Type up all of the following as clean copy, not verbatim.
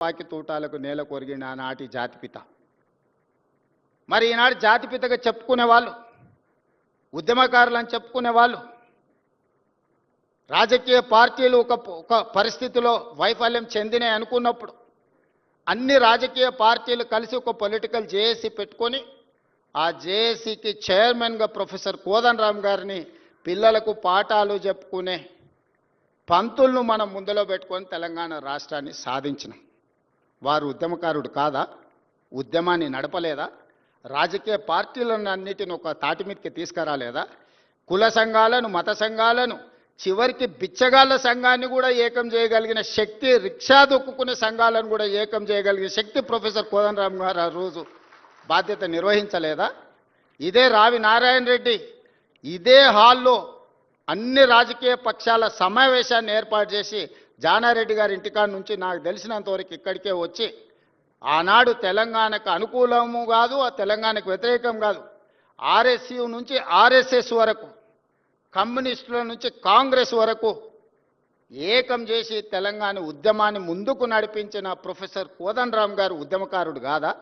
పాకి తూటాలకు నేల కొరిగిన ఆనాటి జాతిపిత. మరి ఈనాడు జాతిపితగా చెప్పుకునే వాళ్ళు, ఉద్యమకారులు అని చెప్పుకునే వాళ్ళు, రాజకీయ పార్టీలు ఒక పరిస్థితిలో వైఫల్యం చెందినాయి అనుకున్నప్పుడు అన్ని రాజకీయ పార్టీలు కలిసి ఒక పొలిటికల్ జేఏసీ పెట్టుకొని ఆ జేఏసీకి చైర్మన్గా ప్రొఫెసర్ కోదండరామ్ గారిని పిల్లలకు పాఠాలు చెప్పుకునే పంతులను మనం ముందులో పెట్టుకొని తెలంగాణ రాష్ట్రాన్ని సాధించినాం. వారు ఉద్యమకారుడు కాదా? ఉద్యమాన్ని నడపలేదా? రాజకీయ పార్టీలను అన్నిటిని ఒక తాటి మీదకి తీసుకురాలేదా? కుల సంఘాలను, మత సంఘాలను, చివరికి బిచ్చగాళ్ళ సంఘాన్ని కూడా ఏకం చేయగలిగిన శక్తి, రిక్షా దొక్కుకునే సంఘాలను కూడా ఏకం చేయగలిగిన శక్తి ప్రొఫెసర్ కోదండరామ్ గారు ఆ రోజు బాధ్యత నిర్వహించలేదా? ఇదే రావి నారాయణ రెడ్డి ఇదే హాల్లో అన్ని రాజకీయ పక్షాల సమావేశాన్ని ఏర్పాటు చేసి జానారెడ్డి గారి ఇంటికాడ నుంచి నాకు తెలిసినంతవరకు ఇక్కడికే వచ్చి ఆనాడు తెలంగాణకు అనుకూలము కాదు, ఆ తెలంగాణకు వ్యతిరేకం కాదు, ఆర్ఎస్యు నుంచి ఆర్ఎస్ఎస్ వరకు, కమ్యూనిస్టుల నుంచి కాంగ్రెస్ వరకు ఏకం చేసి తెలంగాణ ఉద్యమాన్ని ముందుకు నడిపించిన ప్రొఫెసర్ కోదండరామ్ గారు ఉద్యమకారుడు కాదా?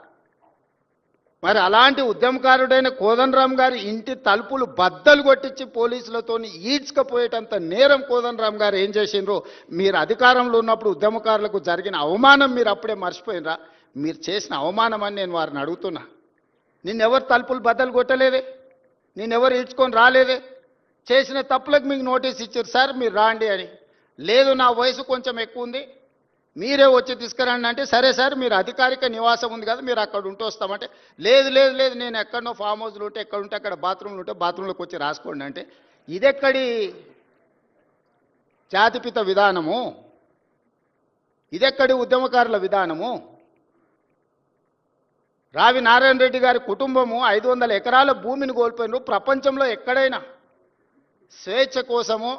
మరి అలాంటి ఉద్యమకారుడైన కోదండరామ్ గారి ఇంటి తలుపులు బద్దలు కొట్టించి పోలీసులతో ఈడ్చుకపోయేటంత నేరం కోదండరామ్ గారు ఏం చేసిండ్రో మీరు అధికారంలో ఉన్నప్పుడు ఉద్యమకారులకు జరిగిన అవమానం మీరు అప్పుడే మర్చిపోయినరా? మీరు చేసిన అవమానం అని నేను వారిని అడుగుతున్నా. నిన్నెవరు తలుపులు బద్దలు కొట్టలేదే, నిన్నెవరు ఈడ్చుకొని రాలేదే, చేసిన తప్పులకు మీకు నోటీస్ ఇచ్చారు సార్ మీరు రాండి అని. లేదు నా వయసు కొంచెం ఎక్కువ ఉంది మీరే వచ్చి తీసుకురండి అంటే, సరే సార్ మీరు అధికారిక నివాసం ఉంది కదా మీరు అక్కడ ఉంటూ వస్తామంటే, లేదు లేదు లేదు నేను ఎక్కడనో ఫామ్ హౌస్లు ఉంటే ఎక్కడ ఉంటే అక్కడ బాత్రూమ్లు ఉంటే బాత్రూంలోకి వచ్చి రాసుకోండి అంటే, ఇదెక్కడి జాతిపిత విధానము? ఇదెక్కడి ఉద్యమకారుల విధానము? రావి నారాయణ రెడ్డి గారి కుటుంబము 500 ఎకరాల భూమిని కోల్పోయినారు. ప్రపంచంలో ఎక్కడైనా స్వేచ్ఛ కోసము,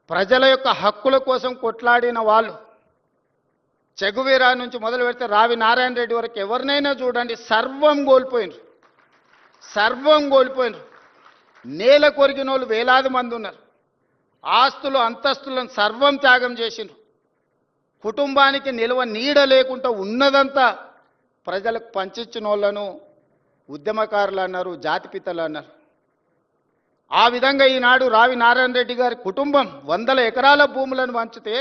ప్రజల యొక్క హక్కుల కోసం కొట్లాడిన వాళ్ళు, చెగువీరా నుంచి మొదలు పెడితే రావి నారాయణ రెడ్డి వరకు ఎవరినైనా చూడండి, సర్వం కోల్పోయినారు, సర్వం కోల్పోయినారు. నేల కొరిగిన వాళ్ళు వేలాది మంది ఉన్నారు. ఆస్తులు అంతస్తులను సర్వం త్యాగం చేసినారు. కుటుంబానికి నిల్వ నీడ లేకుండా ఉన్నదంతా ప్రజలకు పంచిచ్చిన వాళ్ళను ఉద్యమకారులు అన్నారు, జాతిపితలు అన్నారు. ఆ విధంగా ఈనాడు రావి నారాయణ రెడ్డి గారి కుటుంబం 100 ఎకరాల భూములను పంచితే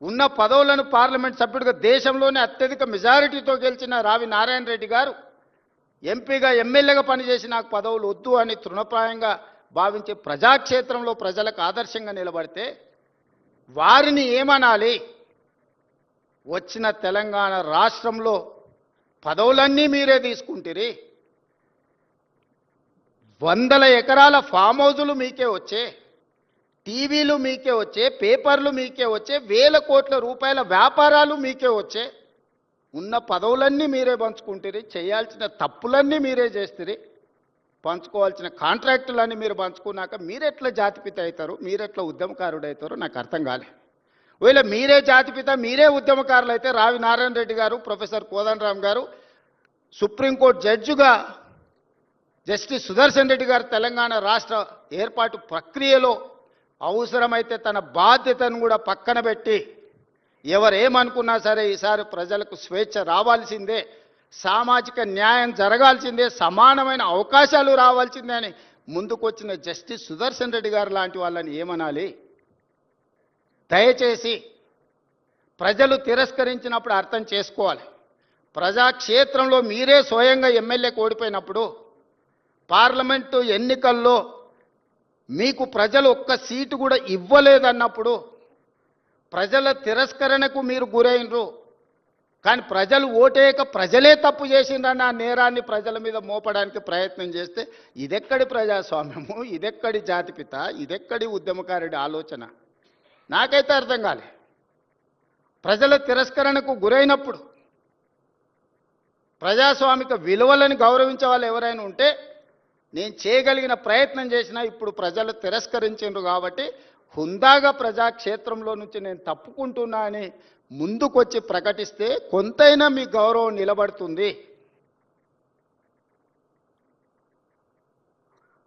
ఉన్న పదవులను పార్లమెంట్ సభ్యుడిగా దేశంలోనే అత్యధిక మెజారిటీతో గెలిచిన రావి నారాయణ రెడ్డి గారు ఎంపీగా, ఎమ్మెల్యేగా పనిచేసి నాకు పదవులు వద్దు అని తృణప్రాయంగా భావించే ప్రజాక్షేత్రంలో ప్రజలకు ఆదర్శంగా నిలబడితే వారిని ఏమనాలి? వచ్చిన తెలంగాణ రాష్ట్రంలో పదవులన్నీ మీరే తీసుకుంటారు. 100 ఎకరాల ఫామ్ హౌజులు మీకే వచ్చే, టీవీలు మీకే వచ్చే, పేపర్లు మీకే వచ్చే, వేల కోట్ల రూపాయల వ్యాపారాలు మీకే వచ్చే, ఉన్న పదవులన్నీ మీరే పంచుకుంటారు, చేయాల్సిన తప్పులన్నీ మీరే చేస్తారు, పంచుకోవాల్సిన కాంట్రాక్టులన్నీ మీరు పంచుకున్నాక మీరెట్లా జాతిపిత అవుతారు, మీరెట్లా ఉద్యమకారుడు అవుతారో నాకు అర్థం కాలే. ఒకవేళ మీరే జాతిపిత, మీరే ఉద్యమకారులు అయితే రావి నారాయణ రెడ్డి గారు, ప్రొఫెసర్ కోదండరామ్ గారు సుప్రీంకోర్టు జడ్జిగా జస్టిస్ సుదర్శన్ రెడ్డి గారు తెలంగాణ రాష్ట్ర ఏర్పాటు ప్రక్రియలో అవసరమైతే తన బాధ్యతను కూడా పక్కన పెట్టి ఎవరేమనుకున్నా సరే ఈసారి ప్రజలకు స్వేచ్ఛ రావాల్సిందే, సామాజిక న్యాయం జరగాల్సిందే, సమానమైన అవకాశాలు రావాల్సిందే అని ముందుకొచ్చిన జస్టిస్ సుదర్శన్ రెడ్డి గారు లాంటి వాళ్ళని ఏమనాలి? దయచేసి ప్రజలు తిరస్కరించినప్పుడు అర్థం చేసుకోవాలి. ప్రజాక్షేత్రంలో మీరే స్వయంగా ఎమ్మెల్యేకి ఓడిపోయినప్పుడు, పార్లమెంటు ఎన్నికల్లో మీకు ప్రజలు ఒక్క సీటు కూడా ఇవ్వలేదన్నప్పుడు, ప్రజల తిరస్కరణకు మీరు గురైనరు. కానీ ప్రజలు ఓటేయక ప్రజలే తప్పు చేసిండ్రన్న నేరాన్ని ప్రజల మీద మోపడానికి ప్రయత్నం చేస్తే ఇదెక్కడి ప్రజాస్వామ్యము, ఇదెక్కడి జాతిపిత, ఇదెక్కడి ఉద్యమకారుడి ఆలోచన? నాకైతే అర్థం కాలే. ప్రజల తిరస్కరణకు గురైనప్పుడు ప్రజాస్వామిక విలువలను గౌరవించే వాళ్ళు ఎవరైనా ఉంటే నేను చేయగలిగిన ప్రయత్నం చేసినా, ఇప్పుడు ప్రజలు తిరస్కరించారు కాబట్టి హుందాగా ప్రజాక్షేత్రంలో నుంచి నేను తప్పుకుంటున్నా అని ముందుకొచ్చి ప్రకటిస్తే కొంతైనా మీ గౌరవం నిలబడుతుంది.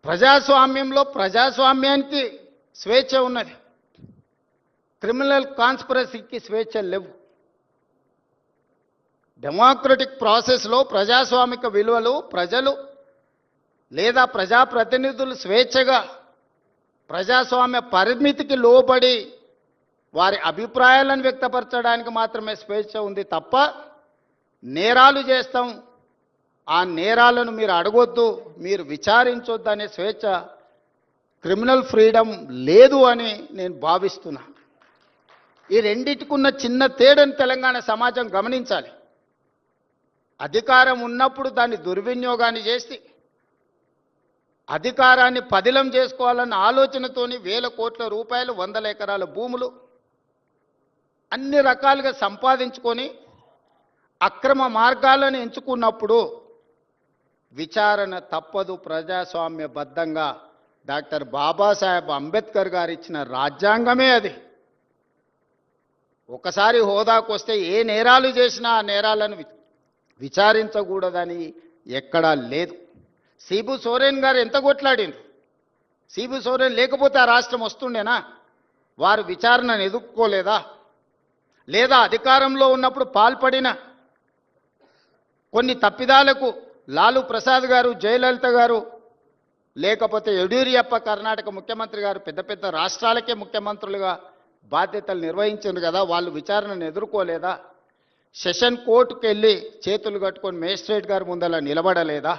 ప్రజాస్వామ్యంలో ప్రజాస్వామ్యానికి స్వేచ్ఛ ఉన్నది, క్రిమినల్ కాన్స్పిరసీకి స్వేచ్ఛలు లేవు. డెమోక్రటిక్ ప్రాసెస్లో ప్రజాస్వామిక విలువలు ప్రజలు లేదా ప్రజాప్రతినిధులు స్వేచ్ఛగా ప్రజాస్వామ్య పరిమితికి లోబడి వారి అభిప్రాయాలను వ్యక్తపరచడానికి మాత్రమే స్వేచ్ఛ ఉంది తప్ప నేరాలు చేస్తాం, ఆ నేరాలను మీరు అడగొద్దు, మీరు విచారించొద్దు అనే స్వేచ్ఛ, క్రిమినల్ ఫ్రీడమ్ లేదు అని నేను భావిస్తున్నా. ఈ రెండిటికున్న చిన్న తేడాను తెలంగాణ సమాజం గమనించాలి. అధికారం ఉన్నప్పుడు దాన్ని దుర్వినియోగాన్ని చేసి అధికారాన్ని పదిలం చేసుకోవాలన్న ఆలోచనతోని వేల కోట్ల రూపాయలు, వందల ఎకరాల భూములు అన్ని రకాలుగా సంపాదించుకొని అక్రమ మార్గాలను ఎంచుకున్నప్పుడు విచారణ తప్పదు. ప్రజాస్వామ్యబద్ధంగా డాక్టర్ బాబాసాహెబ్ అంబేద్కర్ గారు ఇచ్చిన రాజ్యాంగమే అది. ఒకసారి హోదాకు వస్తే ఏ నేరాలు చేసినా ఆ నేరాలను విచారించకూడదని ఎక్కడా లేదు. సిబు సోరెన్ గారు ఎంత కొట్లాడిండ్రు. సిబు సోరెన్ లేకపోతే ఆ రాష్ట్రం వస్తుండేనా? వారు విచారణను ఎదుర్కోలేదా? లేదా అధికారంలో ఉన్నప్పుడు పాల్పడిన కొన్ని తప్పిదాలకు లాలూ ప్రసాద్ గారు, జయలలిత గారు, లేకపోతే యడ్యూరప్ప కర్ణాటక ముఖ్యమంత్రి గారు పెద్ద పెద్ద రాష్ట్రాలకే ముఖ్యమంత్రులుగా బాధ్యతలు నిర్వహించారు కదా, వాళ్ళు విచారణను ఎదుర్కోలేదా? సెషన్ కోర్టుకు వెళ్ళి చేతులు కట్టుకొని మేజిస్ట్రేట్ గారి ముందలా నిలబడలేదా?